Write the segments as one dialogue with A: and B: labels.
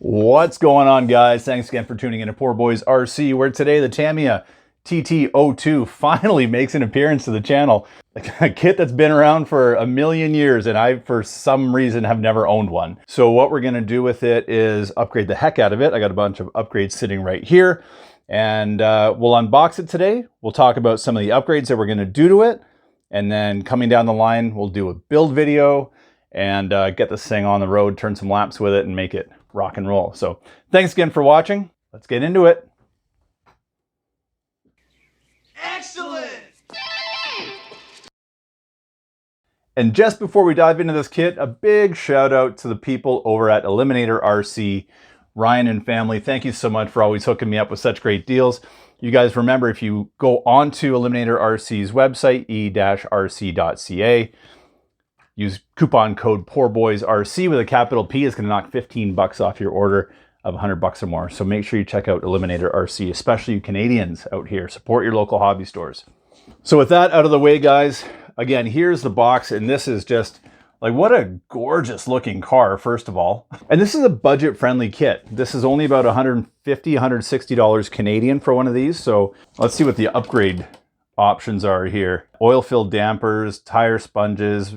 A: What's going on, guys? Thanks again for tuning in to Poor Boys RC, where today the Tamiya TT-02 finally makes an appearance to the channel. A kit that's been around for a million years, and I, for some reason, have never owned one. So what we're going to do with it is upgrade the heck out of it. I got a bunch of upgrades sitting right here, and we'll unbox it today. We'll talk about some of the upgrades that we're going to do to it, and then coming down the line, we'll do a build video and get this thing on the road, turn some laps with it, and make it rock and roll. So thanks again for watching. Let's get into it.
B: Excellent!
A: And just before we dive into this kit, a big shout out to the people over at Eliminator RC, Ryan and family. Thank you so much for always hooking me up with such great deals. You guys remember, if you go onto Eliminator RC's website, e-rc.ca, use coupon code POORBOYSRC with a capital P. It's going to knock 15 bucks off your order of 100 bucks or more. So make sure you check out Eliminator RC, especially you Canadians out here. Support your local hobby stores. So with that out of the way, guys, again, here's the box. And this is just like, what a gorgeous looking car, first of all. And this is a budget friendly kit. This is only about $150, $160 Canadian for one of these. So let's see what the upgrade options are here. Oil-filled dampers, tire sponges,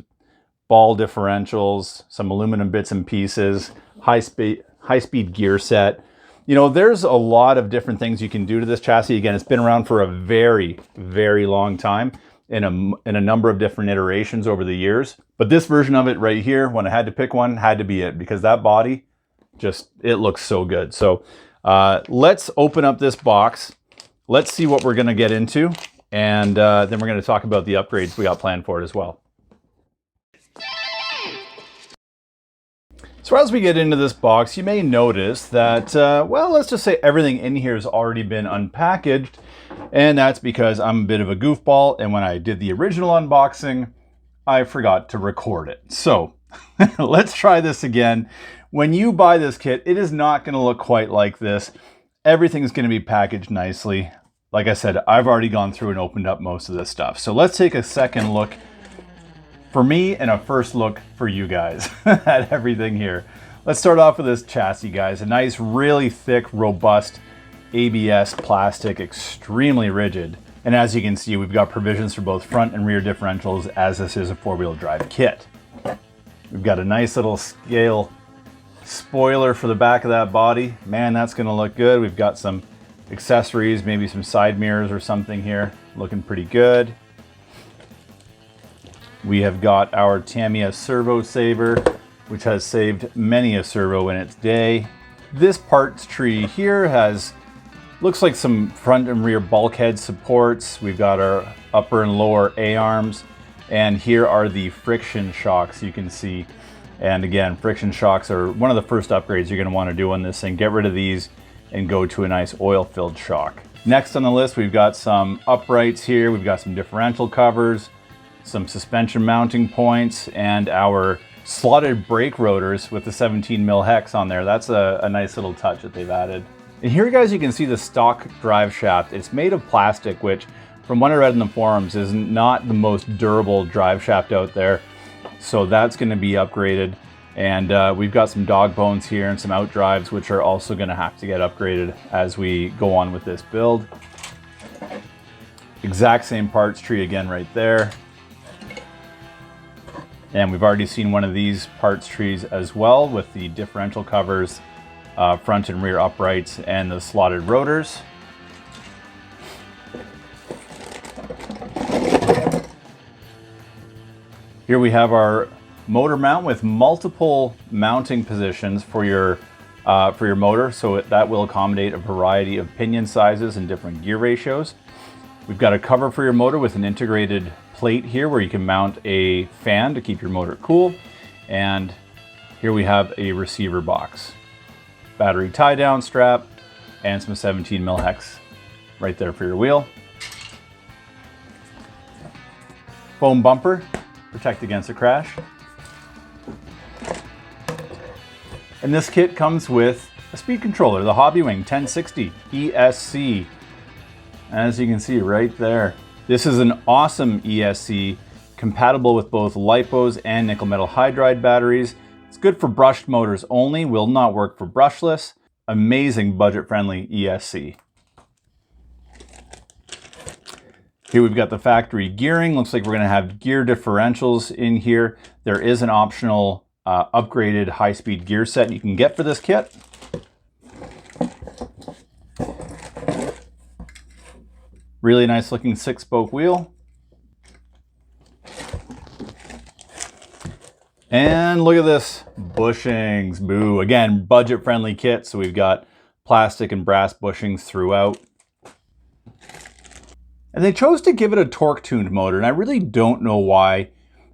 A: ball differentials, some aluminum bits and pieces, high-speed gear set. You know, there's a lot of different things you can do to this chassis. Again, it's been around for a very, very long time in a number of different iterations over the years. But this version of it right here, when I had to pick one, had to be it, because that body, just, it looks so good. So let's open up this box. Let's see what we're going to get into. And then we're going to talk about the upgrades we got planned for it as well. So as we get into this box, you may notice that, well, let's just say everything in here has already been unpackaged. And that's because I'm a bit of a goofball. And when I did the original unboxing, I forgot to record it. So let's try this again. When you buy this kit, it is not going to look quite like this. Everything's going to be packaged nicely. Like I said, I've already gone through and opened up most of this stuff. So let's take a second look for me and a first look for you guys at everything here. Let's start off with this chassis, guys. A nice, really thick, robust ABS plastic, extremely rigid. And as you can see, we've got provisions for both front and rear differentials, as this is a four-wheel drive kit. We've got a nice little scale spoiler for the back of that body. Man, that's gonna look good. We've got some accessories, maybe some side mirrors or something here, looking pretty good. We have got our Tamiya servo saver, which has saved many a servo in its day. This parts tree here looks like some front and rear bulkhead supports. We've got our upper and lower A-arms, and here are the friction shocks you can see. And again, friction shocks are one of the first upgrades you're going to want to do on this thing. Get rid of these and go to a nice oil-filled shock. Next on the list, we've got some uprights here. We've got some differential covers, some suspension mounting points, and our slotted brake rotors with the 17 mil hex on there. That's a nice little touch that they've added. And here, guys, you can see the stock drive shaft. It's made of plastic, which, from what I read in the forums, is not the most durable drive shaft out there. So that's going to be upgraded. And we've got some dog bones here and some out drives, which are also going to have to get upgraded as we go on with this build. Exact same parts tree again right there. And we've already seen one of these parts trees as well, with the differential covers, front and rear uprights, and the slotted rotors. Here we have our motor mount with multiple mounting positions for your motor, so that will accommodate a variety of pinion sizes and different gear ratios. We've got a cover for your motor with an integrated plate here where you can mount a fan to keep your motor cool. And here we have a receiver box, battery tie down strap, and some 17 mil hex right there for your wheel. Foam bumper, protect against a crash. And this kit comes with a speed controller, the Hobbywing 1060 ESC. As you can see right there, this is an awesome ESC, compatible with both LiPos and nickel metal hydride batteries. It's good for brushed motors only, will not work for brushless. Amazing budget-friendly ESC. Here we've got the factory gearing. Looks like we're going to have gear differentials in here. There is an optional upgraded high-speed gear set you can get for this kit. Really nice looking 6-spoke wheel. And look at this, bushings, boo. Again, budget-friendly kit, so we've got plastic and brass bushings throughout. And they chose to give it a torque-tuned motor, and I really don't know why.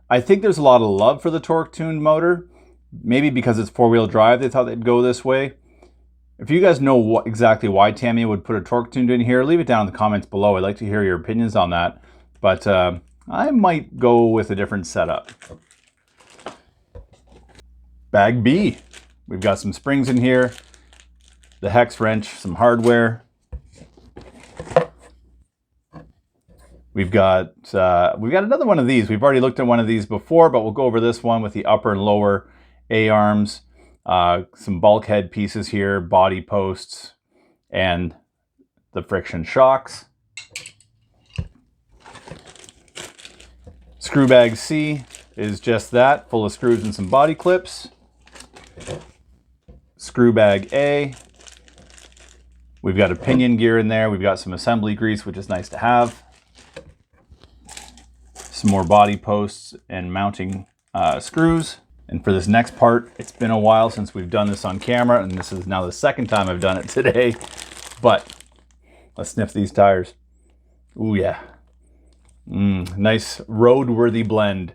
A: I think there's a lot of love for the torque-tuned motor. Maybe because it's 4-wheel drive, they thought they'd go this way. If you guys know exactly why Tamiya would put a torque-tuned in here, leave it down in the comments below. I'd like to hear your opinions on that. But I might go with a different setup. Bag B. We've got some springs in here, the hex wrench, some hardware. We've got another one of these. We've already looked at one of these before, but we'll go over this one with the upper and lower A-arms, some bulkhead pieces here, body posts, and the friction shocks. Screw bag C is just that, full of screws and some body clips. Screw bag A. We've got a pinion gear in there. We've got some assembly grease, which is nice to have. Some more body posts and mounting screws. And for this next part, it's been a while since we've done this on camera, and this is now the second time I've done it today. But let's sniff these tires. Ooh, yeah. Nice roadworthy blend.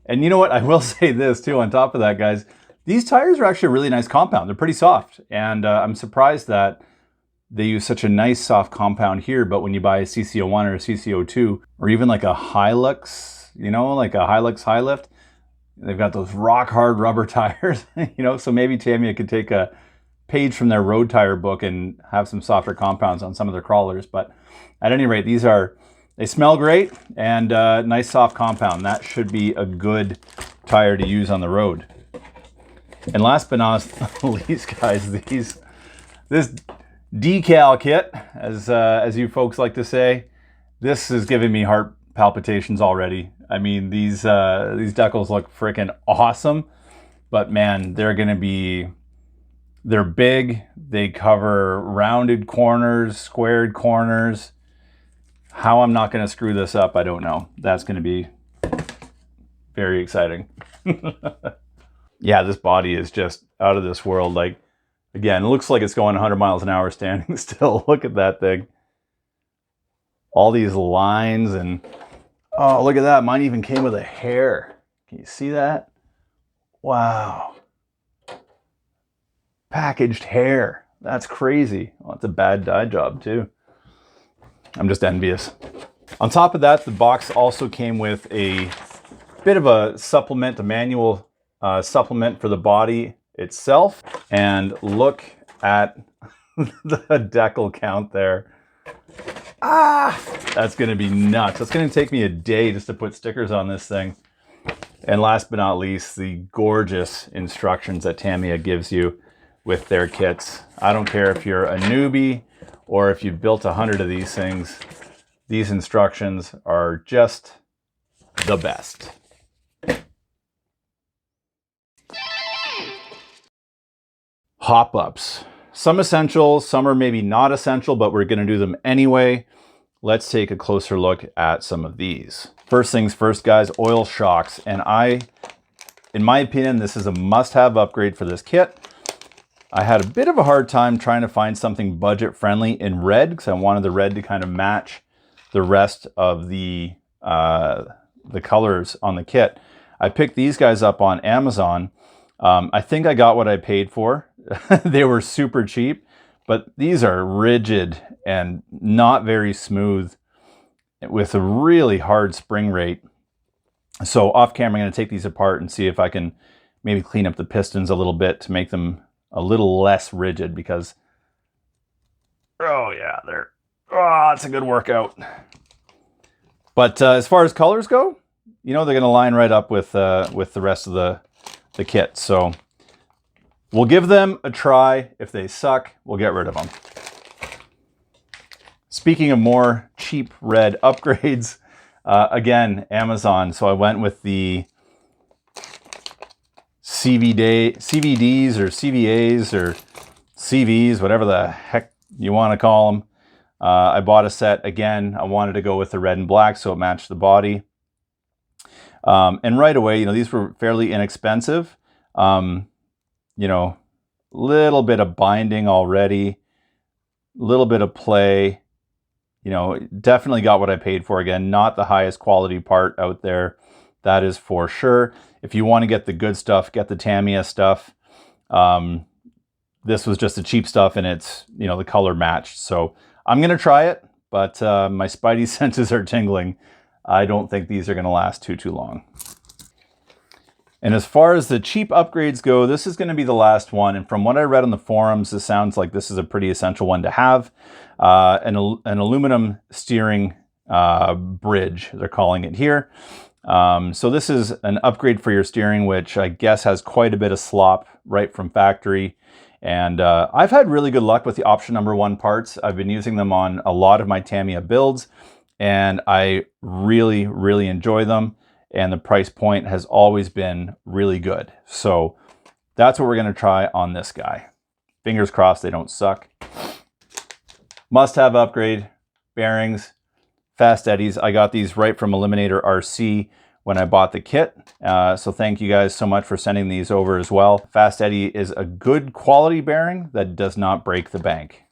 A: And you know what? I will say this too on top of that, guys. These tires are actually a really nice compound. They're pretty soft. And I'm surprised that they use such a nice soft compound here, but when you buy a CC01 or a CC02, or even like a Hilux, you know, like a Hilux high lift, they've got those rock hard rubber tires, you know, so maybe Tamiya could take a page from their road tire book and have some softer compounds on some of their crawlers. But at any rate, they smell great and nice soft compound. That should be a good tire to use on the road. And last but not least, guys, this decal kit, as you folks like to say, this is giving me heart palpitations already. I mean, these decals look freaking awesome, but man, they're big. They cover rounded corners, squared corners. How I'm not going to screw this up, I don't know. That's going to be very exciting. Yeah, this body is just out of this world. Like, again, it looks like it's going 100 miles an hour standing still. Look at that thing. All these lines and, oh, look at that. Mine even came with a hair. Can you see that? Wow. Packaged hair. That's crazy. Well, it's a bad dye job too. I'm just envious. On top of that, the box also came with a bit of a supplement, a manual supplement for the body itself. And look at the decal count there. That's going to be nuts. That's going to take me a day just to put stickers on this thing. And last but not least, the gorgeous instructions that Tamiya gives you with their kits. I don't care if you're a newbie or if you've built 100 of these things. These instructions are just the best. Hop-ups. Some essential, some are maybe not essential, but we're going to do them anyway. Let's take a closer look at some of these. First things first, guys, oil shocks. And in my opinion, this is a must-have upgrade for this kit. I had a bit of a hard time trying to find something budget-friendly in red because I wanted the red to kind of match the rest of the colors on the kit. I picked these guys up on Amazon. I think I got what I paid for. They were super cheap, but these are rigid and not very smooth with a really hard spring rate. So off camera, I'm going to take these apart and see if I can maybe clean up the pistons a little bit to make them a little less rigid because, oh yeah, it's a good workout. But as far as colors go, you know, they're going to line right up with the rest of the kit. So We'll give them a try. If they suck, we'll get rid of them. Speaking of more cheap red upgrades, again, Amazon. So I went with the CVDs or CVAs or CVs, whatever the heck you want to call them. I bought a set. Again, I wanted to go with the red and black so it matched the body. And right away, you know, these were fairly inexpensive. You know, little bit of binding already, little bit of play. You know, definitely got what I paid for. Again, not the highest quality part out there. That is for sure. If you want to get the good stuff, get the Tamiya stuff. This was just the cheap stuff and it's, you know, the color matched. So I'm going to try it, but my spidey senses are tingling. I don't think these are going to last too long. And as far as the cheap upgrades go, this is going to be the last one. And from what I read on the forums, this sounds like this is a pretty essential one to have. An aluminum steering bridge, they're calling it here. So this is an upgrade for your steering, which I guess has quite a bit of slop right from factory. And I've had really good luck with the option number 1 parts. I've been using them on a lot of my Tamiya builds, and I really, really enjoy them. And the price point has always been really good. So that's what we're going to try on this guy. Fingers crossed they don't suck. Must-have upgrade, bearings, fast eddies. I got these right from Eliminator RC when I bought the kit. So thank you guys so much for sending these over as well. Fast eddy is a good quality bearing that does not break the bank.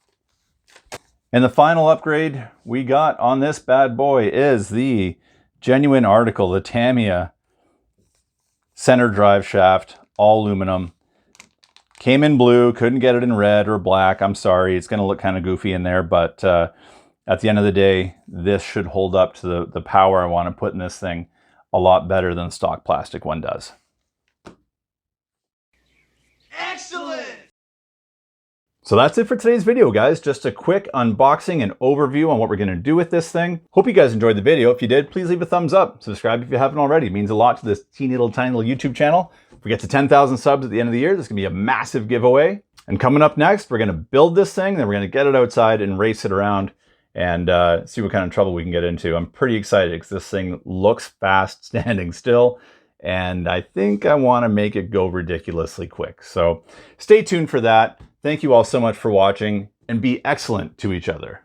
A: And the final upgrade we got on this bad boy is the genuine article, the Tamiya center drive shaft, all aluminum. Came in blue, couldn't get it in red or black. I'm sorry, it's gonna look kind of goofy in there, but at the end of the day, this should hold up to the power I want to put in this thing a lot better than the stock plastic one does.
B: Excellent!
A: So that's it for today's video, guys. Just a quick unboxing and overview on what we're going to do with this thing. Hope you guys enjoyed the video. If you did, please leave a thumbs up. Subscribe if you haven't already. It means a lot to this tiny little YouTube channel. If we get to 10,000 subs at the end of the year, there's going to be a massive giveaway. And coming up next, we're going to build this thing, then we're going to get it outside and race it around and see what kind of trouble we can get into. I'm pretty excited because this thing looks fast standing still. And I think I want to make it go ridiculously quick. So stay tuned for that. Thank you all so much for watching, and be excellent to each other.